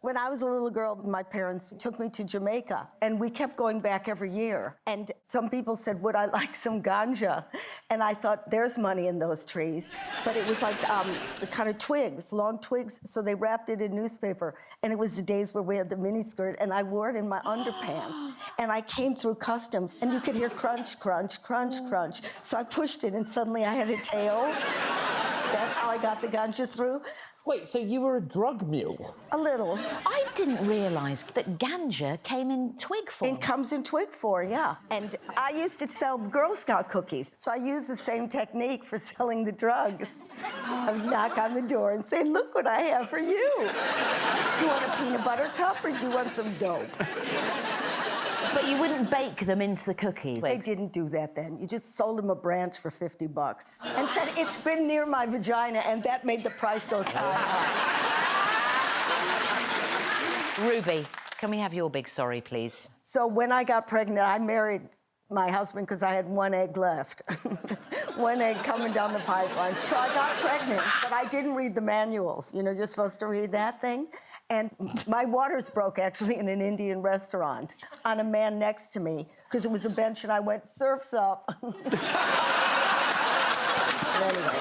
When I was a little girl, my parents took me to Jamaica, and we kept going back every year. And some people said, would I like some ganja? And I thought, there's money in those trees. But it was like the kind of twigs, long twigs, so they wrapped it in newspaper. And it was the days where we had the miniskirt, and I wore it in my underpants. And I came through customs, and you could hear crunch, crunch, crunch, crunch. So I pushed it, and suddenly I had a tail. That's how I got the ganja through. Wait, so you were a drug mule? A little. I didn't realise that ganja came in twig form. It comes in twig form, yeah. And I used to sell Girl Scout cookies, so I used the same technique for selling the drugs. I would knock on the door and say, look what I have for you. Do you want a peanut butter cup or do you want some dope? But you wouldn't bake them into the cookies? They didn't do that then. You just sold them a branch for $50 and said, it's been near my vagina, and that made the price go sky high. Ruby, can we have your big sorry, please? So when I got pregnant, I married my husband because I had one egg left. One egg coming down the pipeline. So I got pregnant, but I didn't read the manuals. You know, you're supposed to read that thing. And my waters broke, actually, in an Indian restaurant on a man next to me, because it was a bench, and I went, surf's up. Anyway.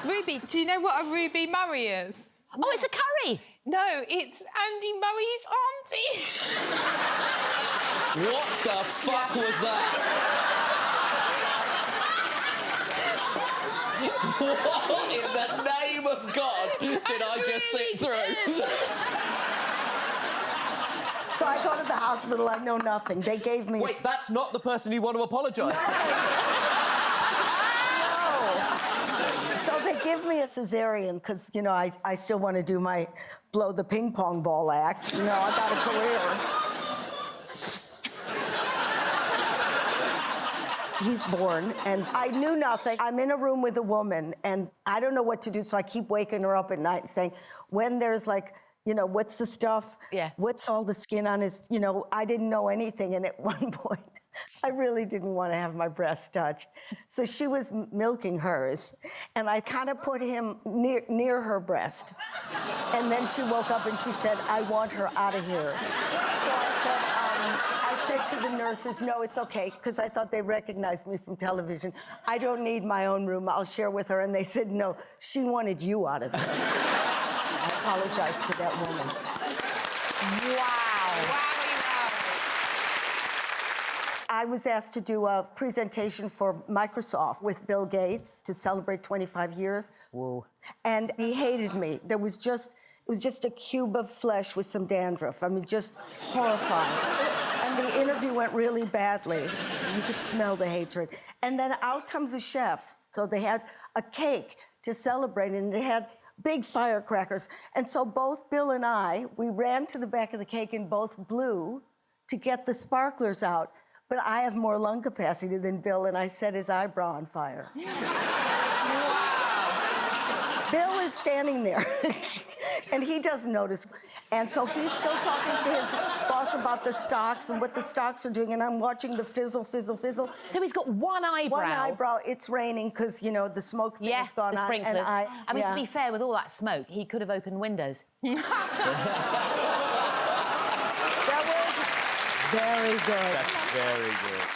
Ruby, do you know what a Ruby Murray is? Oh, it's a curry! No, it's Andy Murray's auntie. What the fuck was that? What in the name of God did I just sit through? So I go to the hospital, I know nothing. They gave me... Wait, that's not the person you want to apologise to. No. So they give me a cesarean, because, you know, I still want to do my blow the ping pong ball act. You know, I got a career. He's born, and I knew nothing. I'm in a room with a woman, and I don't know what to do, so I keep waking her up at night and saying, when there's like, you know, what's the stuff? Yeah. What's all the skin on his, you know, I didn't know anything, and at one point, I really didn't want to have my breast touched. So she was milking hers, and I kind of put him near her breast. And then she woke up and she said, I want her out of here. So I said to the nurses, no, it's okay, because I thought they recognized me from television. I don't need my own room, I'll share with her. And they said, no, she wanted you out of there. I apologized to that woman. Wow. I was asked to do a presentation for Microsoft with Bill Gates to celebrate 25 years. Whoa. And he hated me. It was just a cube of flesh with some dandruff. I mean, just horrifying. And the interview went really badly. You could smell the hatred. And then out comes a chef. So they had a cake to celebrate, and they had big firecrackers. And so both Bill and I, we ran to the back of the cake and both blew to get the sparklers out. But I have more lung capacity than Bill, and I set his eyebrow on fire. Wow. Bill is standing there, and he doesn't notice. And so he's still talking to his boss about the stocks and what the stocks are doing, and I'm watching the fizzle, fizzle, fizzle. So he's got one eyebrow? One eyebrow. It's raining because, you know, the smoke thing has gone the on. sprinklers. And I mean, to be fair, with all that smoke, he could have opened windows. That was very good. That's very good.